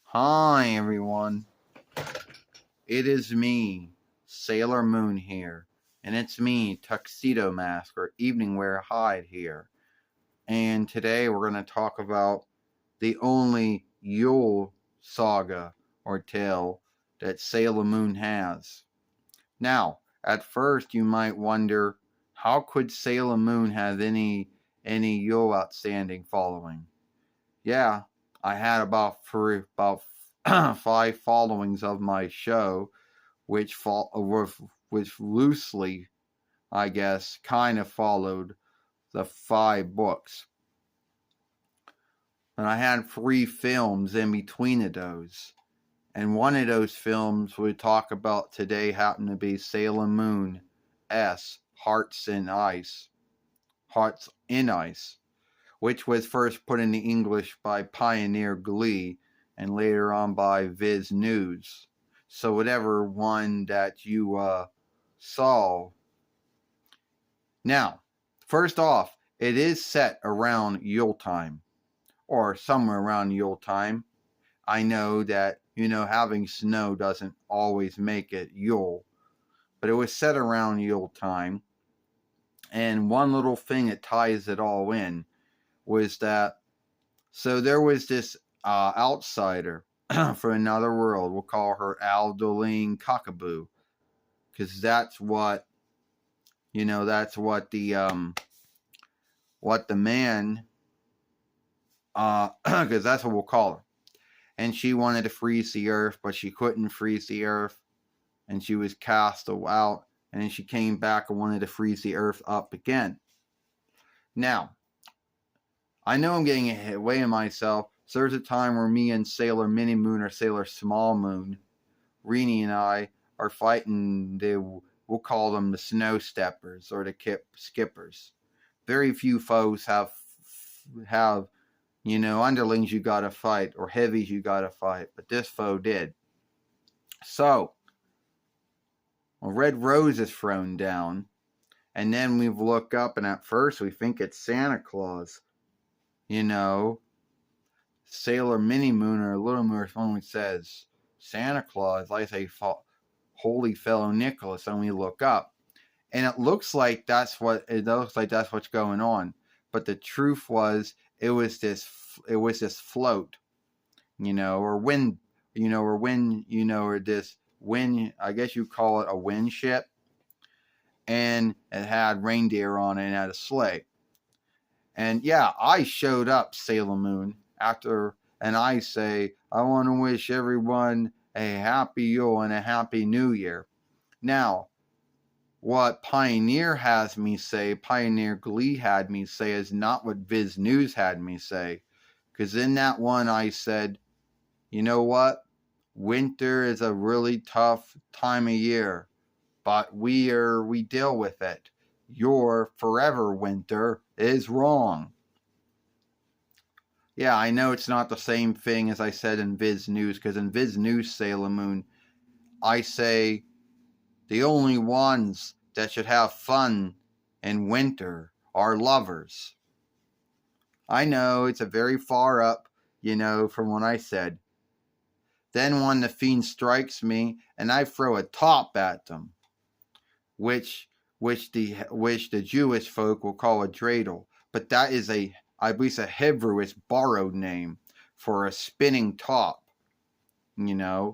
Hi, everyone. It is me, Sailor Moon here. And it's me, Tuxedo Mask or Evening Wear Hide here. And today we're going to talk about the only Yule Saga or tale that Sailor Moon has. Now, at first you might wonder, how could Sailor Moon have any Yule outstanding following? Yeah, I had about five followings of my show, which loosely, I guess, kind of followed the five books. And I had three films in between of those. And one of those films we talk about today happened to be Sailor Moon S. HARTS in Ice. HARTS in Ice, which was first put into English by Pioneer Glee and later on by Viz News. So whatever one that you saw. Now, first off, it is set around Yule time, or somewhere around Yule time. I know that, having snow doesn't always make it Yule, but it was set around Yule time. And one little thing that ties it all in was that, so there was this outsider from another world. We'll call her Aldeline Cockaboo, because that's what what the man, because that's what we'll call her. And she wanted to freeze the earth, but she couldn't freeze the earth, and she was cast out. And then she came back and wanted to freeze the earth up again. Now, I know I'm getting away of myself. So there's a time where me and Sailor Mini Moon or Sailor Small Moon, Reenie and I, are fighting we'll call them the Snow Steppers or the Skippers. Very few foes have underlings you gotta fight or heavies you gotta fight, but this foe did. So, a red rose is thrown down, and then we look up, and at first we think it's Santa Claus. Sailor Mini Moon or Little Moon only says Santa Claus. I say, holy fellow Nicholas, and we look up, and it looks like that's what's going on. But the truth was, it was this float, or wind, or this wind. I guess you call it a wind ship, and it had reindeer on it and had a sleigh. And yeah, I showed up, Sailor Moon, and I say, I want to wish everyone a happy Yule and a happy New Year. Now, what Pioneer Glee had me say is not what Viz News had me say. Because in that one I said, you know what? Winter is a really tough time of year, but we deal with it. Your forever winter is wrong. Yeah, I know it's not the same thing as I said in Viz News, because in Viz News, Sailor Moon, I say the only ones that should have fun in winter are lovers. I know it's a very far up, from what I said. Then when the fiend strikes me, and I throw a top at them, which the Jewish folk will call a dreidel, but that is I believe a Hebrew borrowed name for a spinning top, And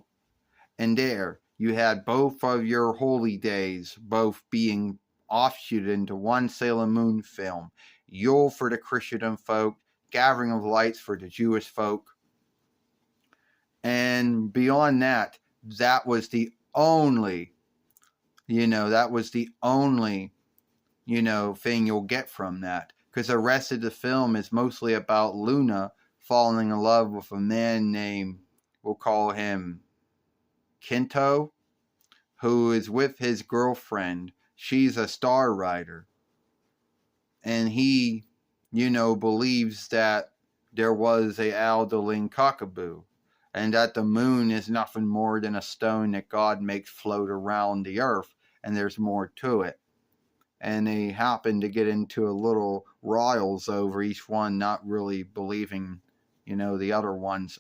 there you had both of your holy days, both being offshooted into one Sailor Moon film. Yule for the Christian folk, Gathering of Lights for the Jewish folk. And beyond that, that was the only thing you'll get from that. Because the rest of the film is mostly about Luna falling in love with a man named, we'll call him Kinto, who is with his girlfriend. She's a star rider. And he, believes that there was a Aldeline Cockaboo, and that the moon is nothing more than a stone that God makes float around the earth, and there's more to it. And they happen to get into a little riles over each one not really believing the other one's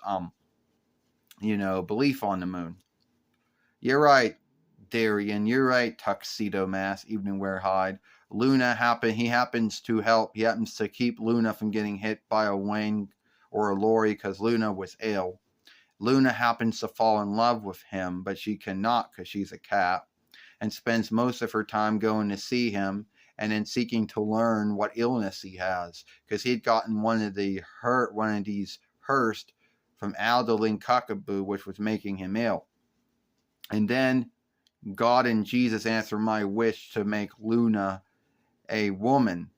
belief on the moon. You're right, Darian. You're right, Tuxedo Mask, Evening Wear Hide. He happens to keep Luna from getting hit by a wing or a lorry because Luna was ill. Luna happens to fall in love with him, but she cannot because she's a cat, and spends most of her time going to see him and then seeking to learn what illness he has, because he'd gotten one of these HARTS from Aldeline Cockaboo, which was making him ill. And then God and Jesus answer my wish to make Luna a woman,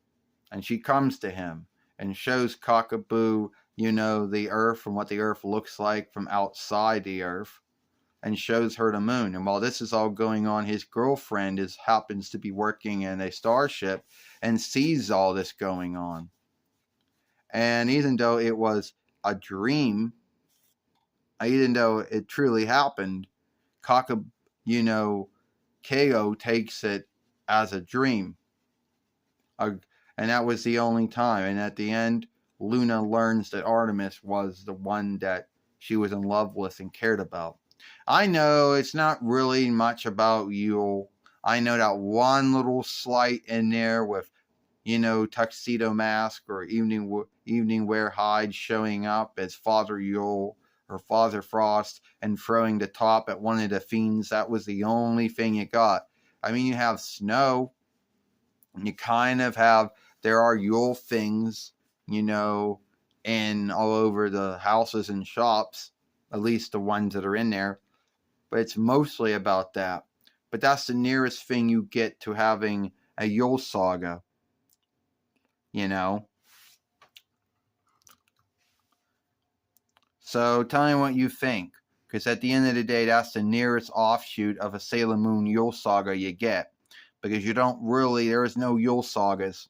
and she comes to him and shows Cockaboo, the earth and what the earth looks like from outside the earth, and shows her the moon. And while this is all going on, his girlfriend happens to be working in a starship and sees all this going on. And even though it was a dream, even though it truly happened, Cockaboo, Ko takes it as a dream. And that was the only time. And at the end, Luna learns that Artemis was the one that she was in love with and cared about. I know it's not really much about Yule. I know that one little slight in there with, Tuxedo Mask or Evening Wear Hide showing up as Father Yule or Father Frost and throwing the top at one of the fiends. That was the only thing you got. I mean, you have snow. You kind of have, there are Yule things, in all over the houses and shops, at least the ones that are in there. But it's mostly about that. But that's the nearest thing you get to having a Yule Saga, So tell me what you think, because at the end of the day, that's the nearest offshoot of a Sailor Moon Yule Saga you get. Because there is no Yule Sagas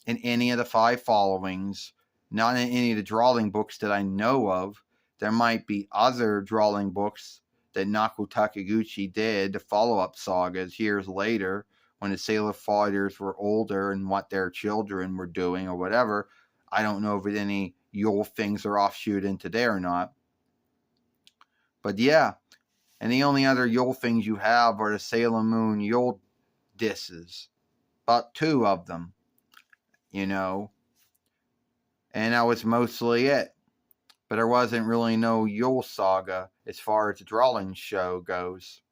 in any of the 5 followings, not in any of the drawing books that I know of. There might be other drawing books that Naoko Takiguchi did, the follow-up sagas, years later, when the Sailor Fighters were older and what their children were doing or whatever. I don't know if any Yule things are offshoot into there or not. But yeah, and the only other Yule things you have are the Sailor Moon Yule disses. About 2 of them, and that was mostly it. But there wasn't really no Yule Saga as far as the drawing show goes.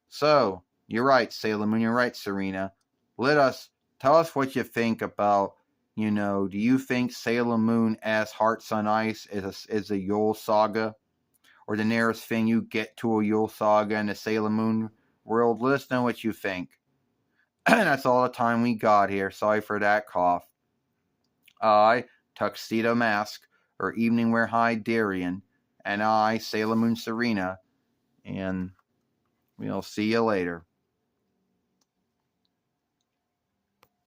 So, you're right, Sailor Moon, you're right, Serena. Tell us what you think about, do you think Sailor Moon as Hearts on Ice is a Yule Saga? Or the nearest thing you get to a Yule Saga in the Sailor Moon world? Let us know what you think. That's all the time we got here. Sorry for that cough. I, Tuxedo Mask, or Evening Wear Hide Darian, and I, Sailor Moon Serena, and we'll see you later.